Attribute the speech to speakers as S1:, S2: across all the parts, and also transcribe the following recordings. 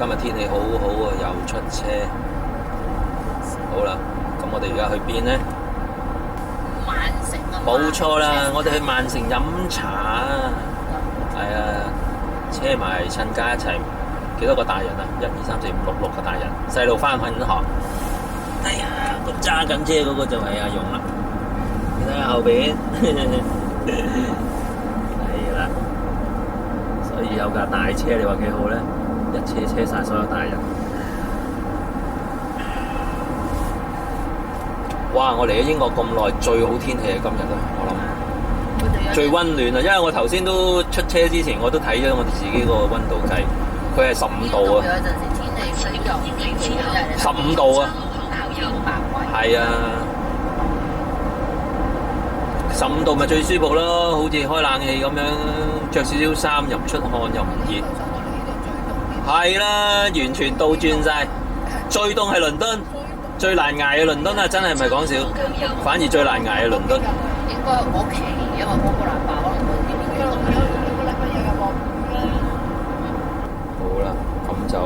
S1: 今日天氣好好啊，又出車。好啦，咁我哋而家去邊呢？
S2: 曼城啊！
S1: 冇錯啦，我哋去曼城飲茶啊！係啊，車埋親家一齊，幾多個大人啊？1、2、3、4、5、6個大人，細路返學。哎呀，咁揸緊車嗰個就係阿勇啦。你睇下後邊，係啦。所以有架大車，你話幾好咧？一車車晒所有大人。哇！我嚟咗英國咁耐，最好天氣係今日啦，我諗最溫暖啊！因為我頭先都出車之前，我都睇咗我哋自己個溫度計，佢係15度啊。
S2: 有陣時天氣水又
S1: 15度啊！係啊，15度咪最舒服咯，好似開冷氣咁樣，着少少衫又唔出汗又唔熱。係啦，完全倒轉晒，最凍係倫敦。最難捱嘅倫敦啊，真係唔係講笑，反而最難捱嘅倫敦。
S2: 應該我期，因為波波蘭巴可能會呢邊
S1: 好啦，咁就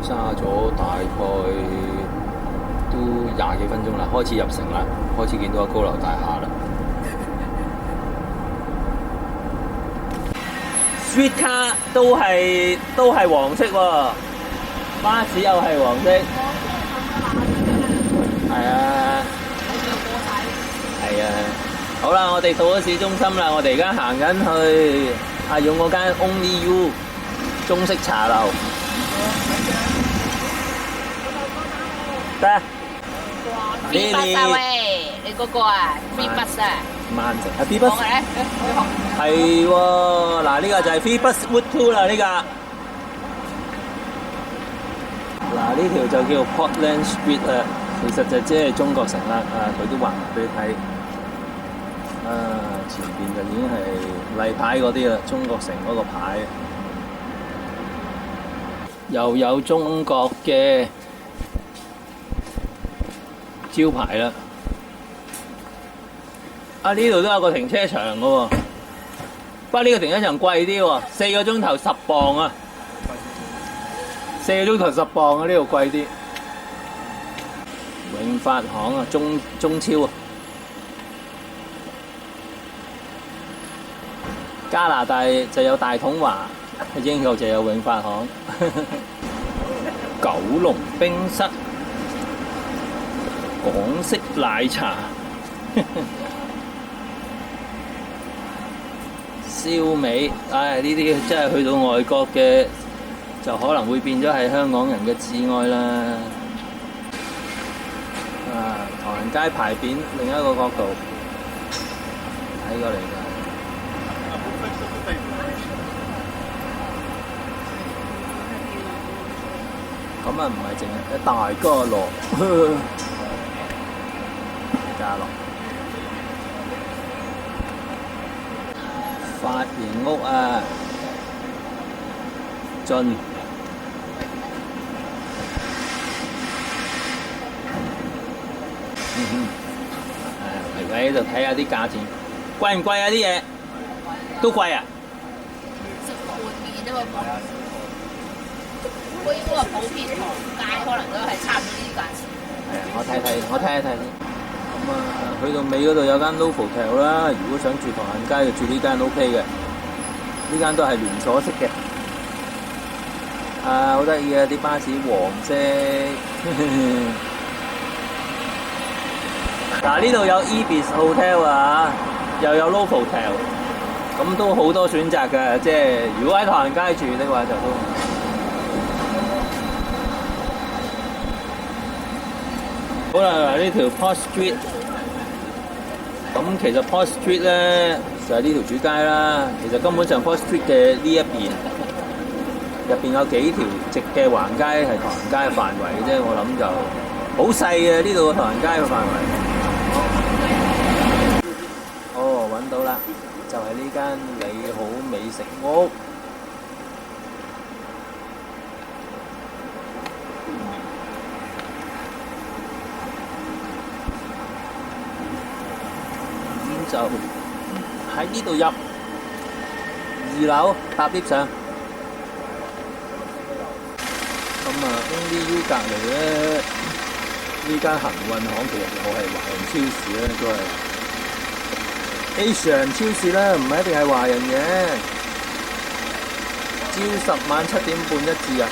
S1: 揸咗大概都20幾分鐘啦，開始入城啦，開始見到個高樓大廈啦。Street car 都係黃色喎，巴士又係黃色。係啊，係啊，好啦，我哋到咗市中心啦，我哋而家行緊去阿勇嗰間 Only You 中式茶樓。得。
S2: B bus 啊喂，你嗰個啊 B bus 啊。
S1: 曼城係 B bus。係喎，嗱呢個就係 B bus Wood Two 啦，呢個。嗱呢條就叫 Portland Street 啊。其實就即係中國城啦，佢都畫俾你睇。前邊就已經係例牌嗰啲啦，中國城嗰個牌，又有中國嘅招牌啦。呢度都有個停車場㗎喎，不過呢個停車場貴啲喎，4個鐘頭10磅啊，4個鐘頭10磅啊，呢度貴啲。永發行啊，中超啊，加拿大就有大統華，英國就有永發行。九龍冰室，港式奶茶，燒味，唉，呢啲真係去到外國嘅，就可能會變咗係香港人嘅摯愛啦。唐人街牌匾另一個角度睇過嚟㗎，咁唔係淨係大家樂，家樂髮型屋啊，進。喺度睇下啲價錢，貴唔貴啊？啲嘢都貴啊！
S2: 食闊面啫嘛，我應該話普遍唐街可能都係差唔多呢啲價錢。
S1: 係啊，我睇一睇。咁去到尾嗰度有間 Novotel 啦，如果想住唐人街就住呢間 OK 嘅，呢間都係連鎖式嘅。好得意啊！啲巴士黃色。嗱，呢度有 Ibis Hotel 啊，又有 Novotel，咁都好多選擇嘅。即係如果喺唐人街住的話，就都好啦。呢條 Port Street， 咁其實 Port Street 咧就係呢條主街啦。其實根本上 Port Street 嘅呢一邊入邊有幾條直嘅橫街係唐人街嘅範圍嘅啫。我諗就好細嘅呢度嘅唐人街嘅範圍。揾到啦，就係呢間你好美食屋。咁就喺呢度入2樓搭 lift 上。啊，Only U 隔離咧，呢間行運行其實又係華人超市咧，都係 Asian 超市啦，唔係一定係華人嘅。朝10晚7點半一至啊，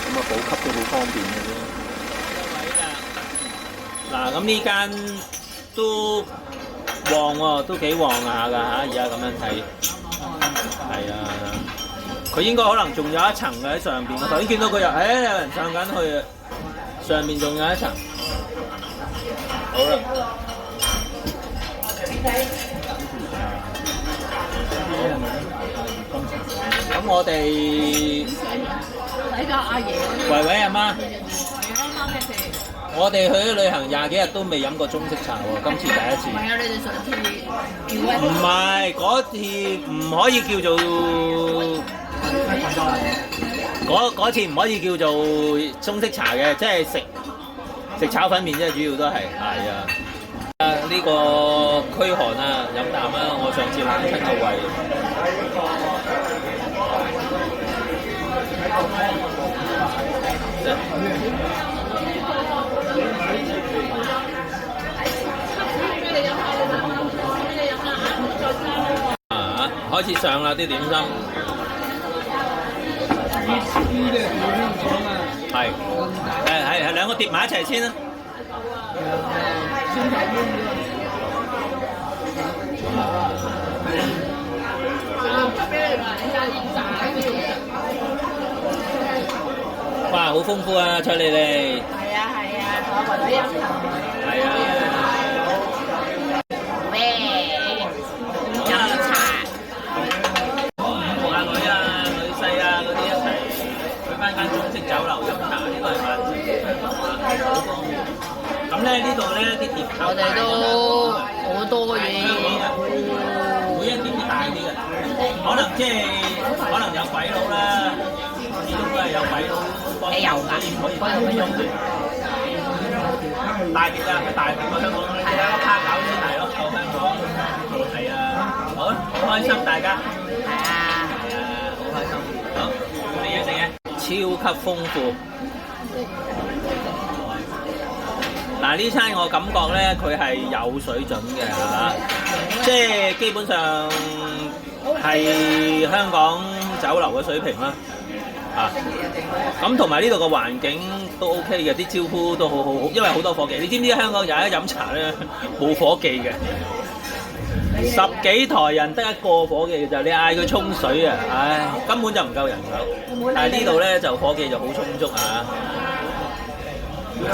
S1: 咁啊補給都好方便嘅啫。嗱，咁呢間都旺喎，都幾旺下㗎嚇，而家咁樣睇，係啊。佢應該可能仲有一層嘅喺上邊，我頭先見到佢有人上緊去啊，上面仲有一層。好啦，咁我哋維維阿媽，我哋去咗旅行20幾日都未飲過中式茶喎，今次第一次。
S2: 唔係啊，你哋上次叫
S1: 唔係嗰次唔可以叫做。嗰次唔可以叫做中式茶嘅，即係食炒粉麵啫，主要都係啊。呢個驅寒啊，飲啖啊！我上次冷親個胃。開始上啦啲點心。係兩個疊埋一齊先啦。哇，好豐富啊，蔡莉莉。
S2: 係啊，我為咗飲茶。
S1: 係啊。咁咧呢度咧啲碟頭，
S2: 我哋都好多嘢，
S1: 每一碟都大啲嘅，可能有鬼佬啦，始終都係有鬼佬幫手，可以用大碟啊，大碟啊，香港係啊，個卡搞啲大咯，夠香港，係啊，好開心大家，係啊，好開心，好食嘢，超級豐富。嗱，呢餐我感覺咧，佢係有水準嘅嚇，即係基本上係香港酒樓嘅水平啦，咁同埋呢度嘅環境都 OK 嘅，啲招呼都好，因為好多伙計。你知唔知香港有一飲茶咧冇伙計嘅，10幾台人得一個伙計嘅就，你嗌佢沖水啊，唉，根本就唔夠人手。但係呢度咧就伙計就好充足啊。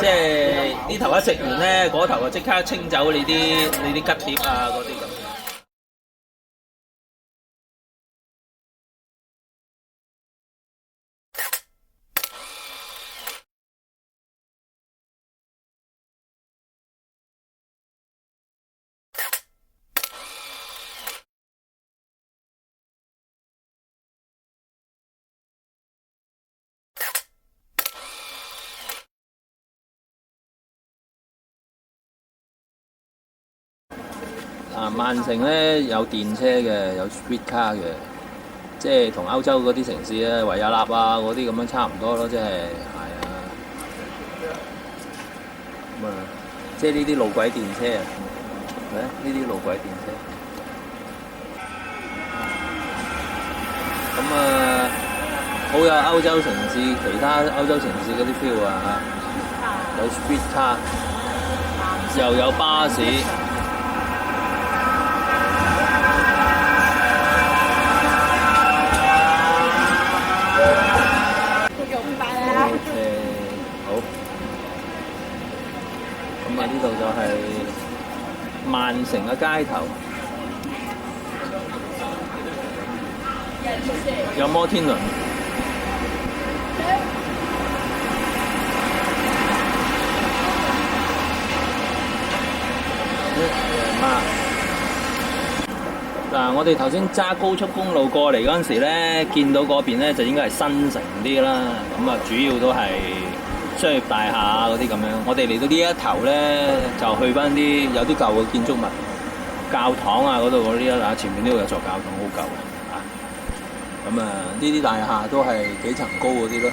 S1: 即係呢頭一食完咧，嗰頭就即刻清走你啲吉碟啊嗰啲咁。曼城咧有電車嘅，有 street car 嘅，即係同歐洲嗰啲城市咧，維也納啊嗰啲咁樣差唔多咯，即係啊，咁啊，即係呢啲路軌電車啊，呢啲路軌電車，咁啊，好有歐洲城市，其他歐洲城市嗰啲 feel 啊，有 street car，又有巴士。咁啊，呢度就係曼城嘅街頭，有摩天輪。嗱，我哋頭先揸高速公路過嚟嗰陣時咧，見到嗰邊咧就應該係新城啲啦。咁啊，主要都係商業大廈嗰啲咁樣。我哋嚟到呢一頭咧，就去翻啲有啲舊嘅建築物，教堂啊嗰度嗰啲啦，前面呢度有座教堂好舊啊。咁啊，呢啲大廈都係幾層高嗰啲咯。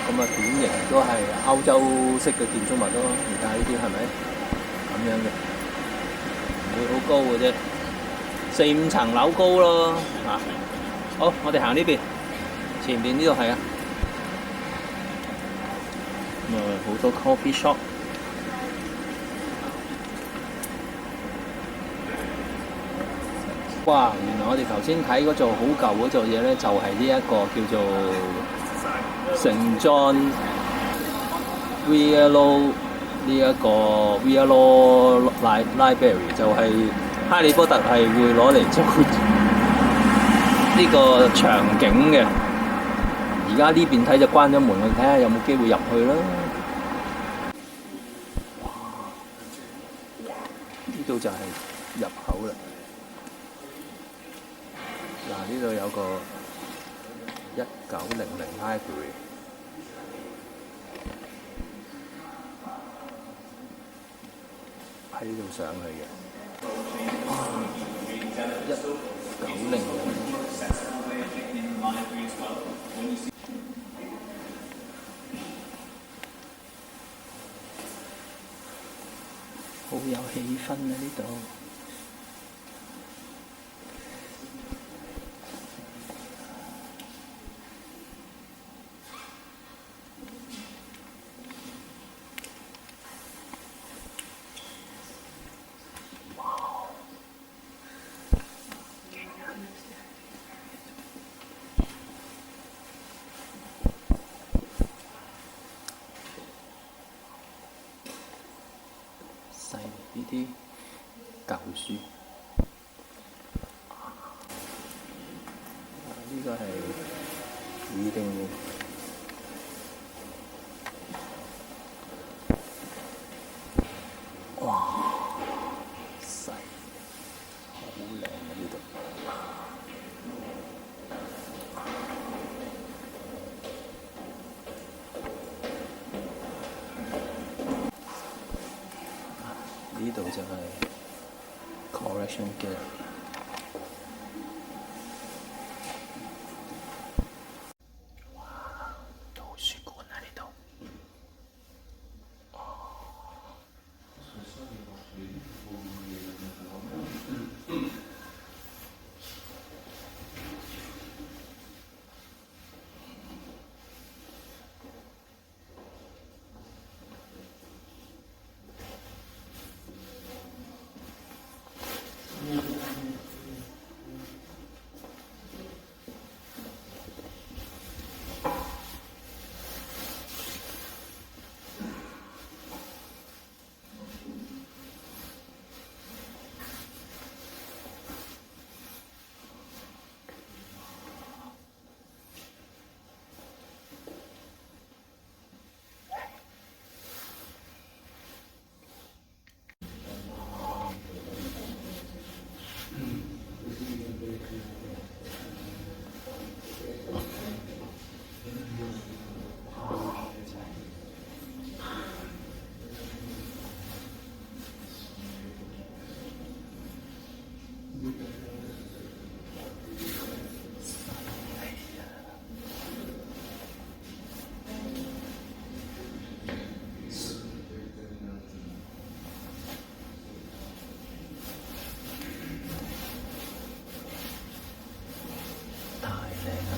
S1: 咁啊，典型都係歐洲式嘅建築物咯。而家呢啲係咪咁樣嘅？唔會好高嘅啫，4、5層樓高咯。啊，好，我哋行呢邊，前邊呢度係啊。咁啊，好多 coffee shop。哇！原來我哋頭先睇嗰座好舊嗰座嘢咧，就係呢一個叫做聖 John Vialo 呢一個 Vialo Library， 就係哈利波特係會攞嚟做呢個場景嘅。而家呢邊睇就關咗門，我哋睇下有冇機會入去啦。呢度就係入口啦。嗱，呢度有個1900 Library， 喺呢度上去嘅。1900，好有氣氛啊！呢度。呢啲舊書，呢個係預定嘅。哇！細，好靚啊！呢度。呢度就係 Correction Gallery。哇！圖書館啊呢度。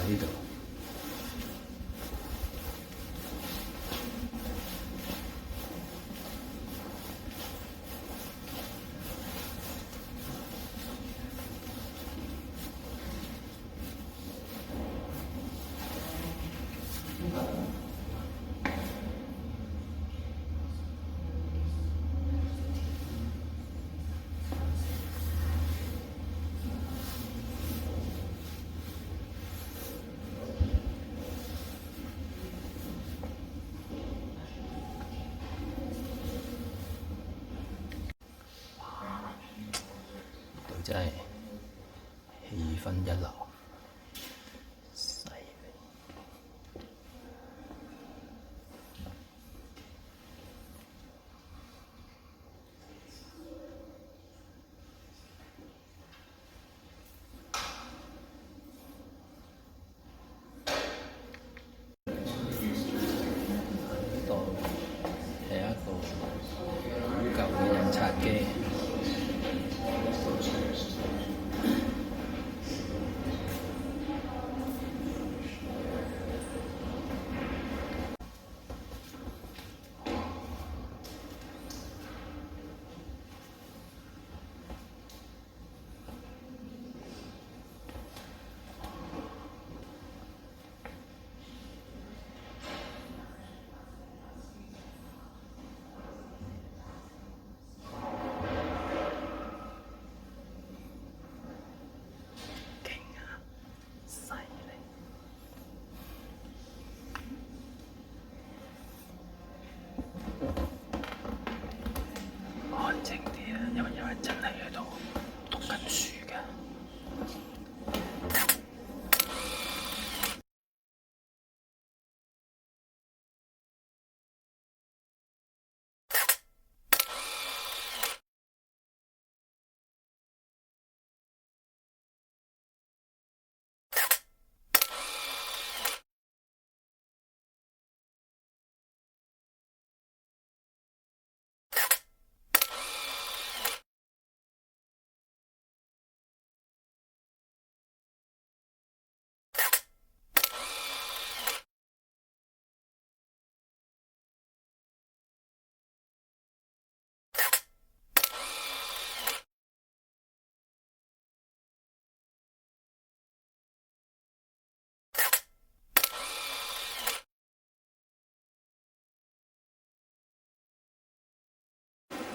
S1: 呢度。真係氣氛一流，犀利！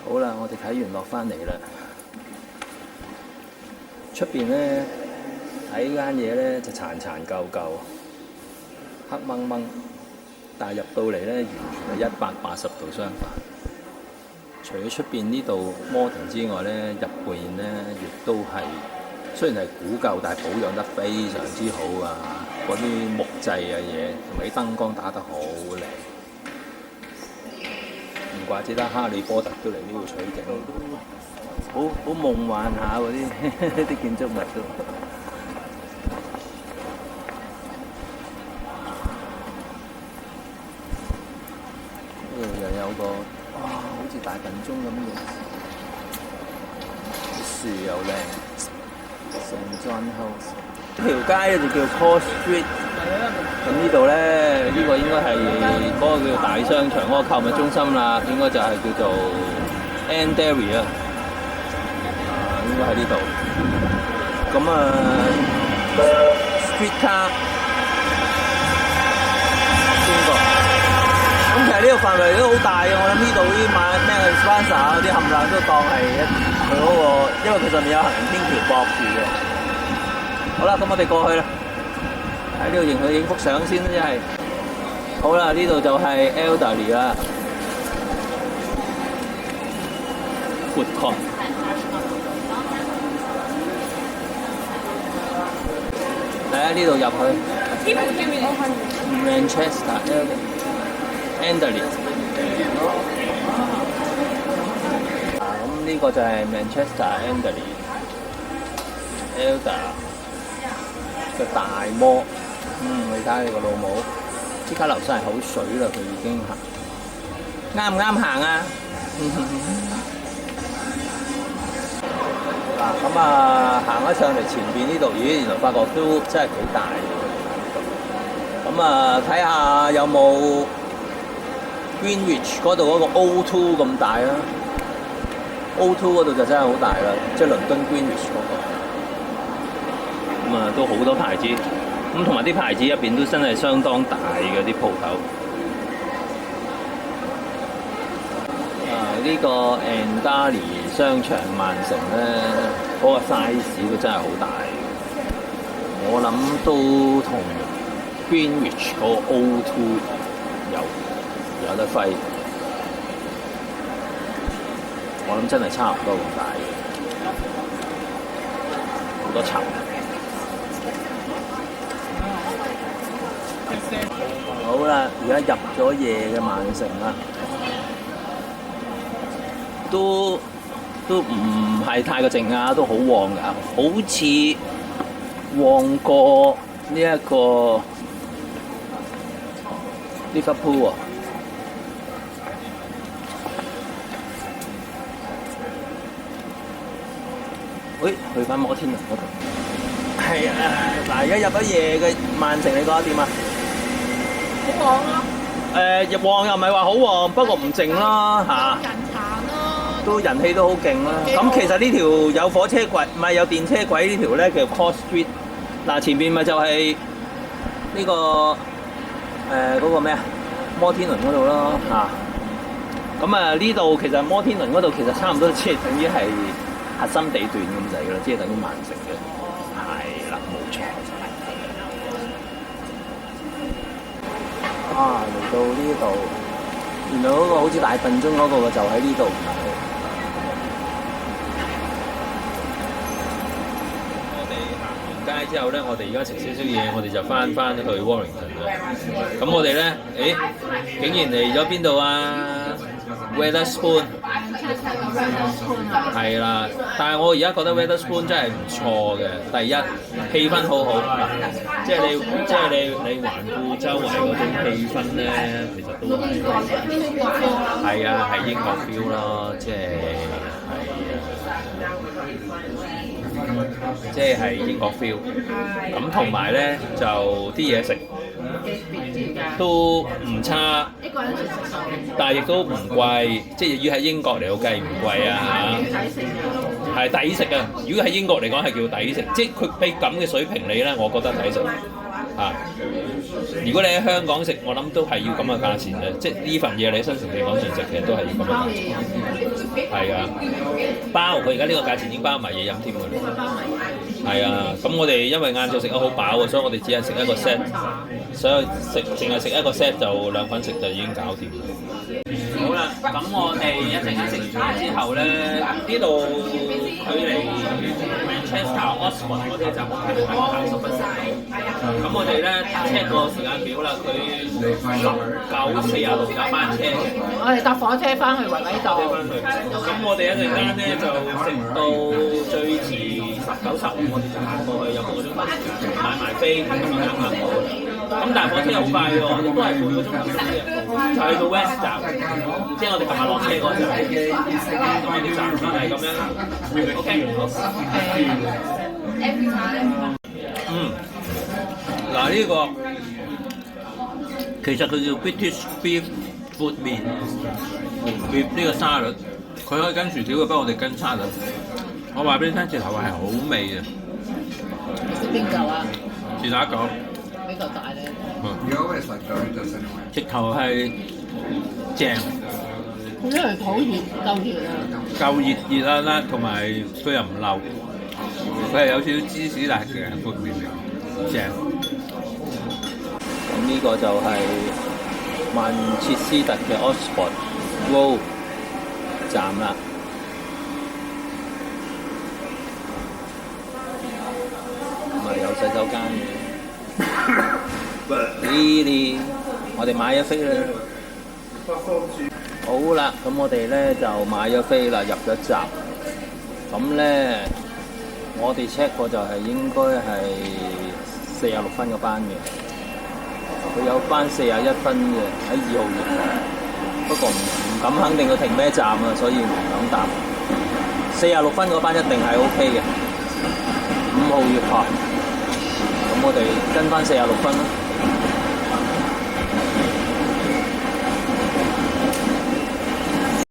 S1: 好啦，我哋睇完落翻嚟啦。出邊咧睇間嘢咧就殘殘舊舊、黑掹掹，但係入到嚟咧完全係180度相反。除咗出邊呢度 modern 之外咧，入邊咧亦都係雖然係古舊，但係保養得非常之好啊！嗰啲木製嘅嘢同埋啲燈光打得好靚，唔怪之得哈利波特都嚟呢度取景，好夢幻下嗰啲啲建築物都。呢度又有個哇，好似大笨鐘咁嘅，啲樹又靚。St. John House 呢條街咧就叫 Cross Street， 咁呢度咧呢個應該係嗰個叫大商場嗰個購物中心啦，應該就係叫做 Andary 啊，應該喺呢度。咁Street Car 邊個？咁其實呢個範圍都好大嘅，我諗呢度啲買咩 sponsor 嗰啲冚唪唥都當係佢嗰個，因為佢上面有行人天橋駁住嘅。好啦，咁我哋過去啦，喺呢度影幅相先啦，真係。好啦，呢度就係 Elderly 啦 ，Food Court。嚟喺呢度入去 ，Manchester Elderly。咁呢個就係 Manchester Elderly。個大摩，你睇下你個老母，即刻流晒口水啦！佢已經行，啱唔啱行啊？嗱，咁行咗上嚟前邊呢度，咦，原來發覺都真係幾大嘅。咁睇下有冇 Greenwich 嗰度嗰個 O2 咁大啊 ？O2 嗰度就真係好大啦，即係倫敦 Greenwich 嗰個。都好多牌子，咁同埋啲牌子入邊都真係相當大嘅啲鋪頭。呢個 Andary 商場曼城咧，嗰個 size 都真係好大嘅。我諗都同 Greenwich 嗰個 O2 有得揮。我諗真係差唔多咁大嘅，好多層。好啦，而家入咗夜嘅曼城啦，都唔係太過靜啊，都好旺㗎，好似旺過呢一個 Liverpool 喎。喂，去返摩天輪嗰度。係啊，嗱，而家入咗夜嘅曼城，你覺得點啊？
S2: 好旺咯！
S1: 旺又唔係話好旺，不過唔靜啦嚇。
S2: 人行咯，
S1: 都人氣都好勁啦。咁其實呢條有火車軌，唔係有電車軌呢條咧，叫 Cross Street。嗱，前邊咪就係呢個嗰個咩啊？摩天輪嗰度咯嚇。咁呢度其實摩天輪嗰度其實差唔多，即係等於係核心地段咁滯㗎啦，即係等於曼城嘅。係啦，冇錯。嚟到呢度，原來嗰個好似大笨鐘嗰個就喺呢度。我哋行完街之後咧，我哋而家食少少嘢，我哋就翻去 Warrington 啦。咁我哋咧，竟然嚟咗邊度啊 ？Wetherspoon 係啦，但係我而家覺得 Wetherspoon 真係唔錯嘅。第一，氣氛好好，即係你環顧周圍嗰種氣氛咧，其實都係啊，係英國 feel 咯，即係英國 feel。咁同埋咧就啲嘢食都唔差，但係亦都唔貴，即係要喺英國嚟到計唔貴啊嚇，係抵食啊！如果喺英國嚟講係叫抵食，即係佢俾咁嘅水平你咧，我覺得抵食嚇。如果你喺香港食，我諗都係要咁嘅價錢嘅，即係呢份嘢你喺新城地廣場食，其實都係要咁嘅價錢。係啊，包佢而家呢個價錢已經包埋嘢飲添㗎啦。係啊，咁我哋因為晏晝食得好飽啊，所以我哋只係食一個 set， 所以淨係食一個 set 就2份食就已經搞掂啦。好啦，咁我哋一陣間食完之後咧，呢度距離 Manchester Oxford 嗰啲站係10分鐘到。咁我哋咧 check 個時間表啦，佢19:46有班車嘅。
S2: 我哋搭火車翻去維維道。
S1: 咁我哋一陣間咧就食到最遲19:15，我哋就行過去有半個鐘頭時間，買埋飛咁樣行過去。咁但係火車好快喎，我哋都係半個鐘頭先嘅，就去到 West 站，即係我哋琴日落車嗰陣。咁我哋暫時係咁樣啦。OK， 好。嗱呢個其實佢叫 British Beef 闊麵 with 呢個沙律，佢可以跟薯條嘅，不過我哋跟沙律。我話俾你聽，直頭係好味嘅。
S2: 邊嚿啊？
S1: 是哪一嚿？
S2: 比較大咧。
S1: 直頭係正。
S2: 佢因為好熱，夠熱啊！
S1: 夠熱啦，同埋佢又唔漏，佢係有少少芝士辣嘅闊麵嚟，正。咁呢個就係曼徹斯特嘅 Oxford Road 站啦。咁啊有洗手間嘅。呢我哋買咗飛啦。好啦，咁我哋咧就買咗飛啦，入咗閘。咁咧，我哋 check 過就係應該係46分嗰班嘅。佢有班41分嘅喺2號月台，不過唔敢肯定佢停咩站啊，所以唔敢答。46分嗰班一定係 OK 嘅。5號月台，咁我哋跟翻46分啦。